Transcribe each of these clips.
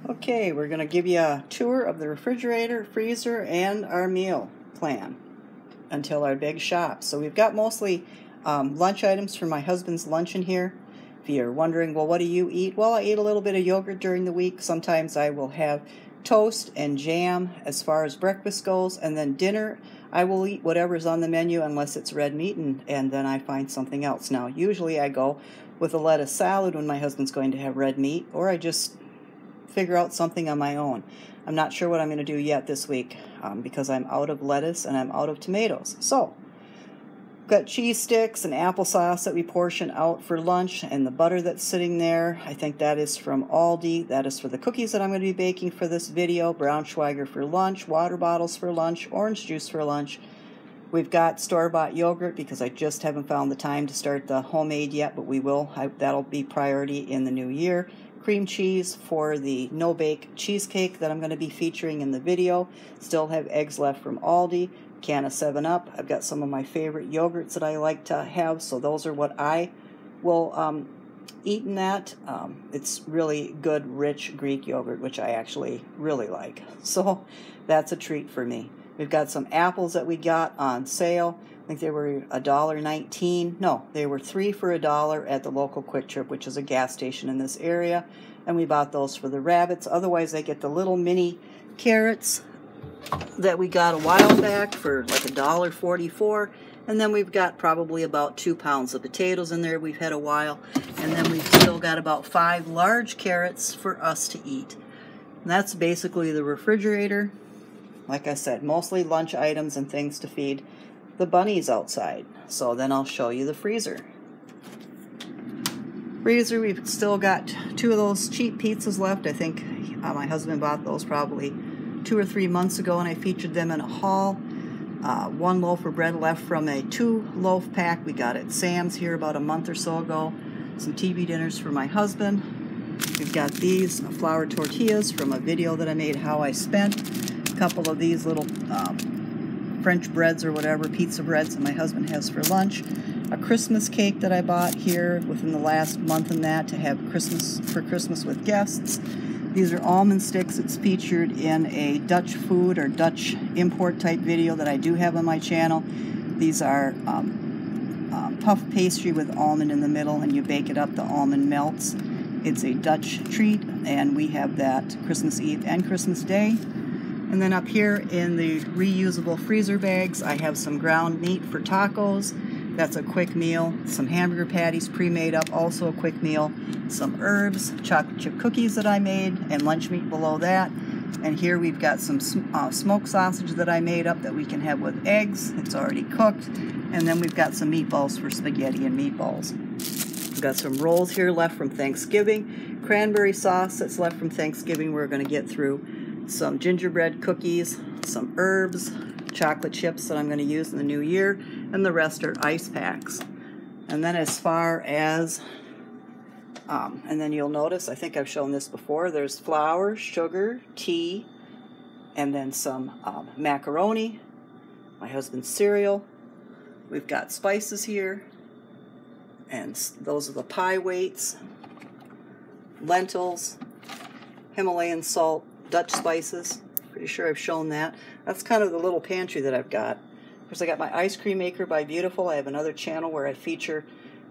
Okay, we're going to give you a tour of the refrigerator, freezer, and our meal plan until our big shop. So we've got mostly lunch items for my husband's lunch in here. If you're wondering, well, what do you eat? Well, I eat a little bit of yogurt during the week. Sometimes I will have toast and jam as far as breakfast goes, and then dinner I will eat whatever's on the menu unless it's red meat, and then I find something else. Now, usually I go with a lettuce salad when my husband's going to have red meat, or I just figure out something on my own. I'm not sure what I'm going to do yet this week because I'm out of lettuce and I'm out of tomatoes. So, got cheese sticks and applesauce that we portion out for lunch, and the butter that's sitting there, I think that is from Aldi. That is for the cookies that I'm going to be baking for this video. Braunschweiger for lunch, water bottles for lunch, orange juice for lunch. We've got store-bought yogurt because I just haven't found the time to start the homemade yet, but we will. That'll be priority in the new year. Cream cheese for the no-bake cheesecake that I'm going to be featuring in the video. Still have eggs left from Aldi. Can of 7-Up. I've got some of my favorite yogurts that I like to have, so those are what I will eat in that. It's really good, rich Greek yogurt, which I actually really like. So that's a treat for me. We've got some apples that we got on sale. I think they were $1.19. No, they were 3 for $1 at the local Quick Trip, which is a gas station in this area. And we bought those for the rabbits. Otherwise, they get the little mini carrots that we got a while back for like $1.44. And then we've got probably about 2 pounds of potatoes in there we've had a while. And then we've still got about 5 large carrots for us to eat. And that's basically the refrigerator. Like I said, mostly lunch items and things to feed the bunnies outside. So then I'll show you the freezer. Freezer, we've still got 2 of those cheap pizzas left. I think my husband bought those probably 2 or 3 months ago, and I featured them in a haul. 1 loaf of bread left from a 2-loaf pack we got at Sam's here about a month or so ago. Some TV dinners for my husband. We've got these flour tortillas from a video that I made, how I spent. Couple of these little French breads or whatever, pizza breads that my husband has for lunch. A Christmas cake that I bought here within the last month and that to have for Christmas with guests. These are almond sticks. It's featured in a Dutch food or Dutch import type video that I do have on my channel. These are puff pastry with almond in the middle, and you bake it up, the almond melts. It's a Dutch treat, and we have that Christmas Eve and Christmas Day. And then up here in the reusable freezer bags, I have some ground meat for tacos. That's a quick meal. Some hamburger patties pre-made up, also a quick meal. Some herbs, chocolate chip cookies that I made, and lunch meat below that. And here we've got some smoked sausage that I made up that we can have with eggs. It's already cooked. And then we've got some meatballs for spaghetti and meatballs. We've got some rolls here left from Thanksgiving. Cranberry sauce that's left from Thanksgiving we're going to get through. Some gingerbread cookies, some herbs, chocolate chips that I'm going to use in the new year, and the rest are ice packs. And then as far as, and then you'll notice, I think I've shown this before, there's flour, sugar, tea, and then some macaroni, my husband's cereal. We've got spices here, and those are the pie weights, lentils, Himalayan salt, Dutch spices. Pretty sure I've shown that. That's kind of the little pantry that I've got. Of course, I got my ice cream maker by Beautiful. I have another channel where I feature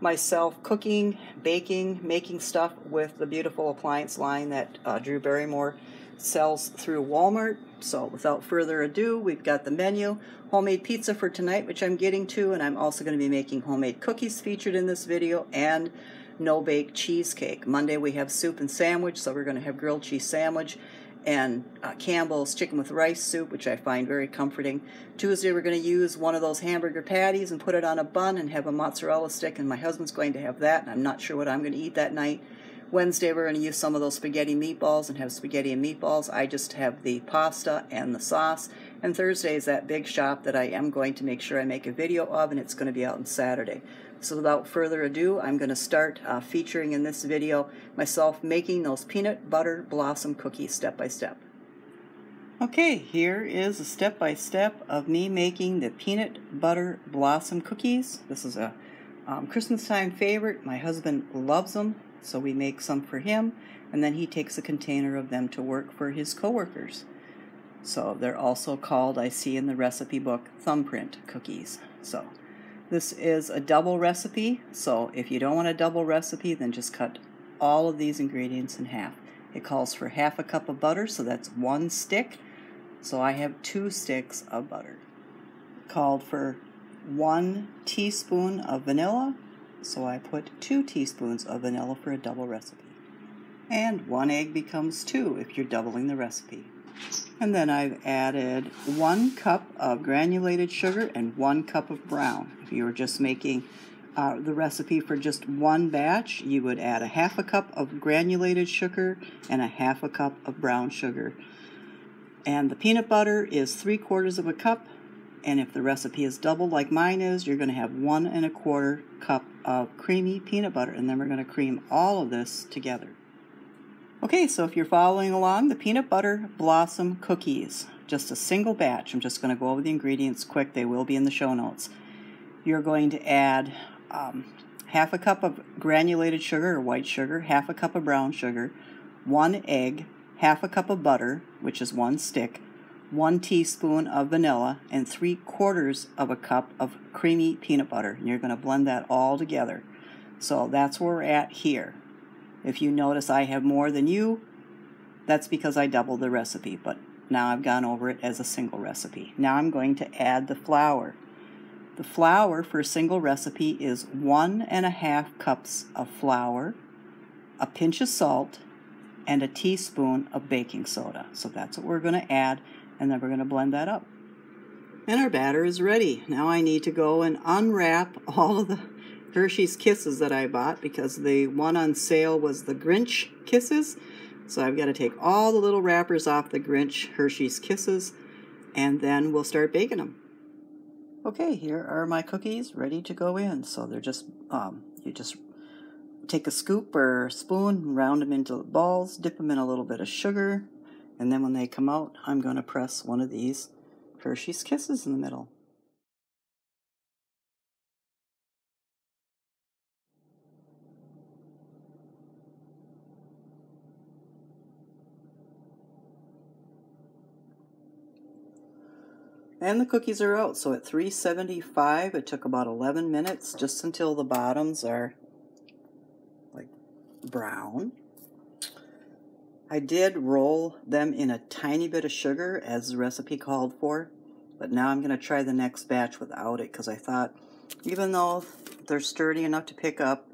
myself cooking, baking, making stuff with the Beautiful appliance line that Drew Barrymore sells through Walmart. So without further ado, we've got the menu. Homemade pizza for tonight, which I'm getting to, and I'm also going to be making homemade cookies featured in this video, and no-bake cheesecake. Monday we have soup and sandwich, so we're going to have grilled cheese sandwich and Campbell's chicken with rice soup, which I find very comforting. Tuesday we're going to use one of those hamburger patties and put it on a bun and have a mozzarella stick, and my husband's going to have that, and I'm not sure what I'm going to eat that night. Wednesday we're going to use some of those spaghetti meatballs and have spaghetti and meatballs. I just have the pasta and the sauce. And Thursday is that big shop that I am going to make sure I make a video of, and it's going to be out on Saturday. So without further ado, I'm going to start featuring in this video myself making those peanut butter blossom cookies step by step. Okay, here is a step-by-step of me making the peanut butter blossom cookies. This is a Christmas time favorite. My husband loves them. So we make some for him, and then he takes a container of them to work for his coworkers. So they're also called, I see in the recipe book, thumbprint cookies. So this is a double recipe, so if you don't want a double recipe, then just cut all of these ingredients in half. It calls for half a cup of butter, so that's 1 stick. So I have 2 sticks of butter. Called for 1 teaspoon of vanilla, so I put 2 teaspoons of vanilla for a double recipe. And 1 egg becomes 2 if you're doubling the recipe. And then I've added 1 cup of granulated sugar and 1 cup of brown. If you were just making the recipe for just one batch, you would add a half a cup of granulated sugar and a half a cup of brown sugar. And the peanut butter is 3/4 of a cup. And if the recipe is double like mine is, you're going to have 1 1/4 cup of creamy peanut butter. And then we're going to cream all of this together. Okay, so if you're following along, the peanut butter blossom cookies, just a single batch. I'm just going to go over the ingredients quick. They will be in the show notes. You're going to add half a cup of granulated sugar or white sugar, half a cup of brown sugar, 1 egg, half a cup of butter, which is 1 stick, 1 teaspoon of vanilla, and 3/4 of a cup of creamy peanut butter. And you're going to blend that all together. So that's where we're at here. If you notice I have more than you, that's because I doubled the recipe, but now I've gone over it as a single recipe. Now I'm going to add the flour. The flour for a single recipe is 1 1/2 cups of flour, a pinch of salt, and a teaspoon of baking soda. So that's what we're going to add, and then we're going to blend that up. And our batter is ready. Now I need to go and unwrap all of the Hershey's Kisses that I bought, because the one on sale was the Grinch Kisses. So I've got to take all the little wrappers off the Grinch Hershey's Kisses, and then we'll start baking them. Okay, here are my cookies ready to go in. So they're just, you just take a scoop or a spoon, round them into balls, dip them in a little bit of sugar, and then when they come out, I'm going to press one of these Hershey's Kisses in the middle. And the cookies are out. So at 375, it took about 11 minutes, just until the bottoms are like brown. I did roll them in a tiny bit of sugar as the recipe called for, but now I'm going to try the next batch without it, because I thought, even though they're sturdy enough to pick up,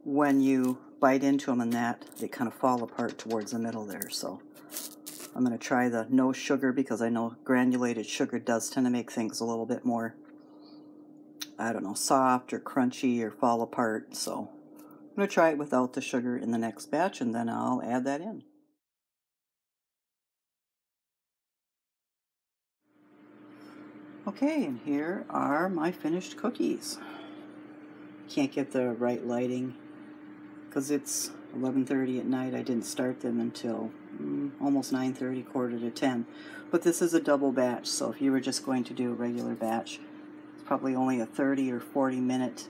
when you bite into them and that, they kind of fall apart towards the middle there. So I'm going to try the no sugar, because I know granulated sugar does tend to make things a little bit more, I don't know, soft or crunchy or fall apart. So I'm going to try it without the sugar in the next batch, and then I'll add that in. Okay, and here are my finished cookies. Can't get the right lighting because it's 11:30 at night. I didn't start them until almost 9:30, 9:45. But this is a double batch, so if you were just going to do a regular batch, it's probably only a 30 or 40 minute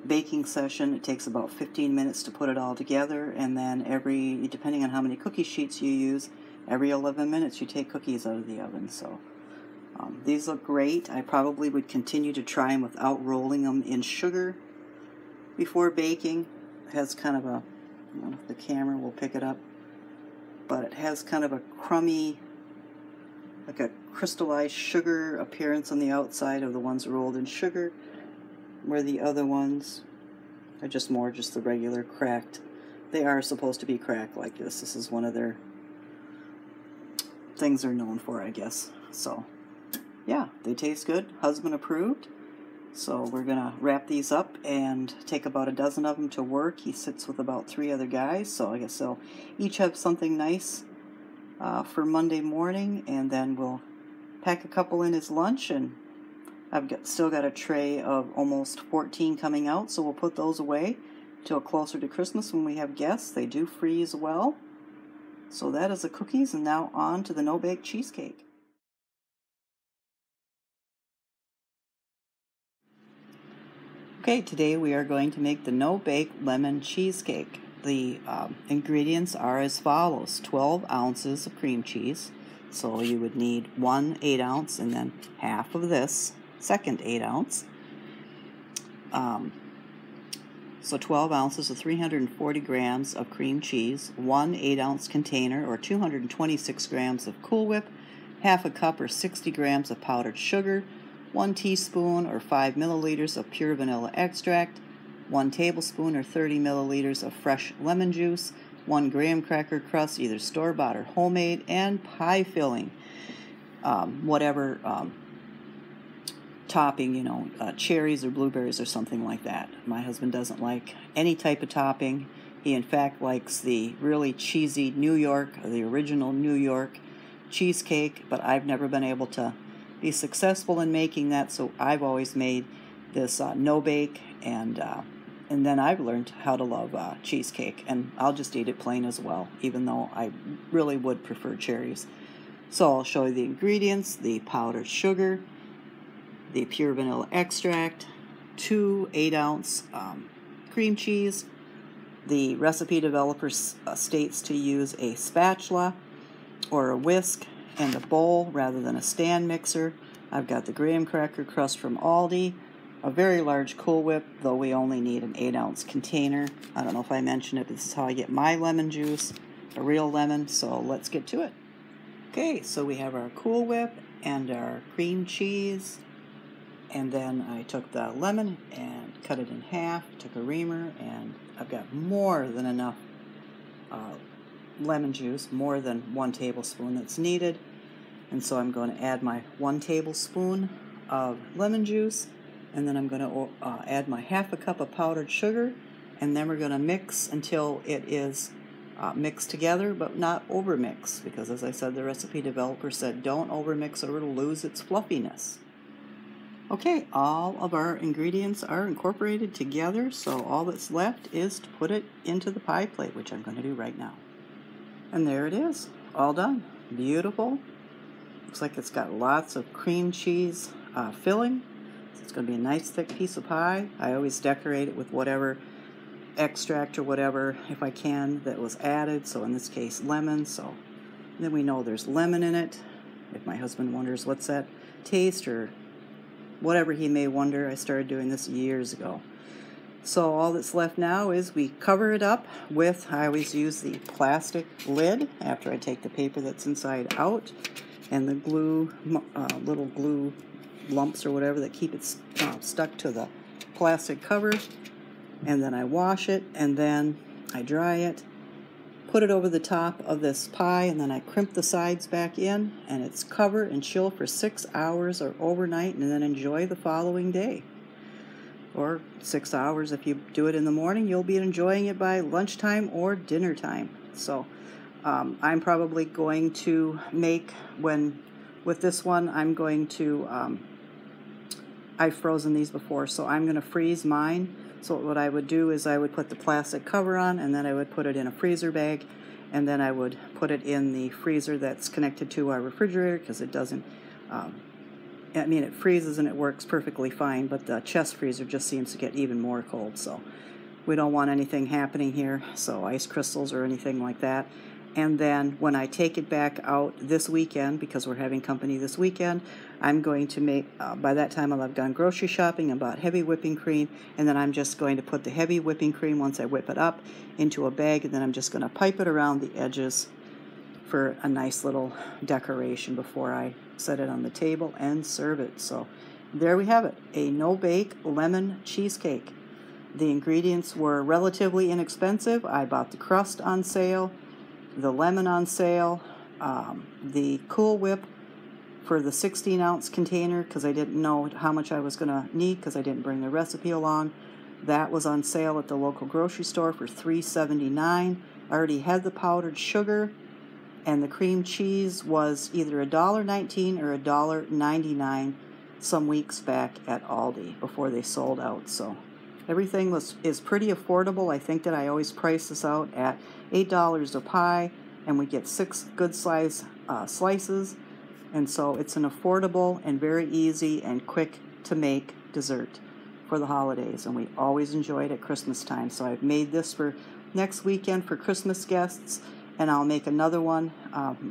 baking session. It takes about 15 minutes to put it all together, and then depending on how many cookie sheets you use, every 11 minutes you take cookies out of the oven. So these look great. I probably would continue to try them without rolling them in sugar before baking. It has kind of a, I don't know if the camera will pick it up, but it has kind of a crummy, like a crystallized sugar appearance on the outside of the ones rolled in sugar, where the other ones are just the regular cracked. They are supposed to be cracked like this. This is one of their things they're known for, I guess. So yeah, they taste good. Husband approved. So we're going to wrap these up and take about a dozen of them to work. He sits with about 3 other guys, so I guess they'll each have something nice for Monday morning, and then we'll pack a couple in his lunch, and I've still got a tray of almost 14 coming out, so we'll put those away till closer to Christmas when we have guests. They do freeze well. So that is the cookies, and now on to the no-bake cheesecake. Okay, today we are going to make the no-bake lemon cheesecake. The ingredients are as follows: 12 ounces of cream cheese. So you would need 1 8-ounce and then half of this second 8-ounce. So 12 ounces of 340 grams of cream cheese, 1 8-ounce container or 226 grams of Cool Whip, half a cup or 60 grams of powdered sugar, 1 teaspoon or 5 milliliters of pure vanilla extract, 1 tablespoon or 30 milliliters of fresh lemon juice, 1 graham cracker crust, either store-bought or homemade, and pie filling. Whatever topping, cherries or blueberries or something like that. My husband doesn't like any type of topping. He in fact likes the really cheesy New York, the original New York cheesecake, but I've never been able to be successful in making that, so I've always made this no-bake, and then I've learned how to love cheesecake, and I'll just eat it plain as well, even though I really would prefer cherries. So I'll show you the ingredients: the powdered sugar, the pure vanilla extract, 2 8-ounce cream cheese. The recipe developer states to use a spatula or a whisk and a bowl rather than a stand mixer. I've got the graham cracker crust from Aldi, a very large Cool Whip, though we only need an 8-ounce container. I don't know if I mentioned it, but this is how I get my lemon juice, a real lemon, so let's get to it. Okay, so we have our Cool Whip and our cream cheese, and then I took the lemon and cut it in half, took a reamer, and I've got more than enough lemon juice, more than 1 tablespoon that's needed. And so I'm going to add my 1 tablespoon of lemon juice, and then I'm going to add my half a cup of powdered sugar, and then we're going to mix until it is mixed together, but not overmix, because as I said, the recipe developer said don't overmix or it'll lose its fluffiness. Okay, all of our ingredients are incorporated together, so all that's left is to put it into the pie plate, which I'm going to do right now. And there it is, all done. Beautiful. Looks like it's got lots of cream cheese filling. So it's going to be a nice thick piece of pie. I always decorate it with whatever extract or whatever, if I can, that was added. So in this case, lemon. So then we know there's lemon in it. If my husband wonders what's that taste or whatever he may wonder, I started doing this years ago. So all that's left now is we cover it up with, I always use the plastic lid after I take the paper that's inside out, and the glue, little glue lumps or whatever that keep it stuck to the plastic cover. And then I wash it, and then I dry it, put it over the top of this pie, and then I crimp the sides back in, and it's cover and chill for 6 hours or overnight, and then enjoy the following day. Or 6 hours if you do it in the morning, you'll be enjoying it by lunchtime or dinner time. So I'm probably going to make, with this one, I'm going to, I've frozen these before, so I'm going to freeze mine. So what I would do is I would put the plastic cover on, and then I would put it in a freezer bag, and then I would put it in the freezer that's connected to our refrigerator, because it doesn't, it freezes and it works perfectly fine, but the chest freezer just seems to get even more cold, so we don't want anything happening here, so ice crystals or anything like that. And then when I take it back out this weekend, because we're having company this weekend, I'm going to make, by that time I'll have gone grocery shopping and bought heavy whipping cream, and then I'm just going to put the heavy whipping cream, once I whip it up, into a bag, and then I'm just going to pipe it around the edges for a nice little decoration before I set it on the table and serve it. So there we have it, a no-bake lemon cheesecake. The ingredients were relatively inexpensive. I bought the crust on sale, the lemon on sale, the Cool Whip for the 16-ounce container, because I didn't know how much I was going to need because I didn't bring the recipe along. That was on sale at the local grocery store for $3.79. I already had the powdered sugar, and the cream cheese was either $1.19 or $1.99 some weeks back at Aldi before they sold out. So everything is pretty affordable. I think that I always price this out at $8 a pie, and we get 6 good size slices. And so it's an affordable and very easy and quick to make dessert. for the holidays, and we always enjoy it at Christmas time. So I've made this for next weekend for Christmas guests, and I'll make another one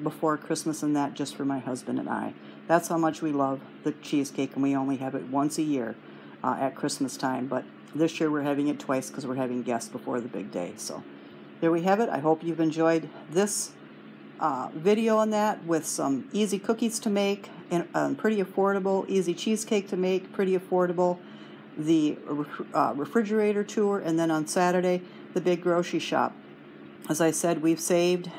before Christmas, and that just for my husband and I. That's how much we love the cheesecake, and we only have it once a year at Christmas time. But this year we're having it twice because we're having guests before the big day. So there we have it. I hope you've enjoyed this video on that, with some easy cookies to make and pretty affordable, easy cheesecake to make, pretty affordable, the refrigerator tour, and then on Saturday the big grocery shop. As I said, we've saved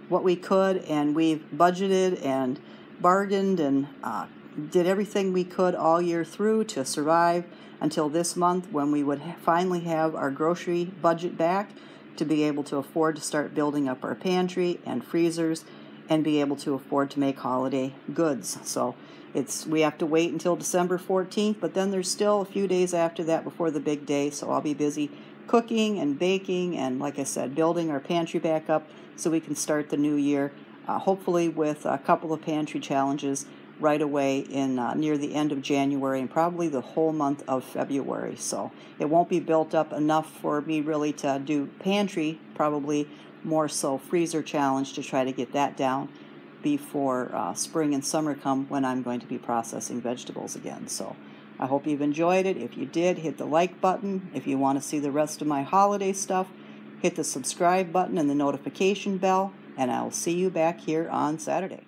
what we could, and we've budgeted and bargained and did everything we could all year through to survive until this month, when we would finally have our grocery budget back to be able to afford to start building up our pantry and freezers and be able to afford to make holiday goods. So we have to wait until December 14th, but then there's still a few days after that before the big day, so I'll be busy cooking and baking and, like I said, building our pantry back up so we can start the new year, hopefully with a couple of pantry challenges right away in near the end of January and probably the whole month of February. So it won't be built up enough for me really to do pantry, probably more so freezer challenge to try to get that down before spring and summer come, when I'm going to be processing vegetables again. So I hope you've enjoyed it. If you did, hit the like button. If you want to see the rest of my holiday stuff, hit the subscribe button and the notification bell, and I'll see you back here on Saturday.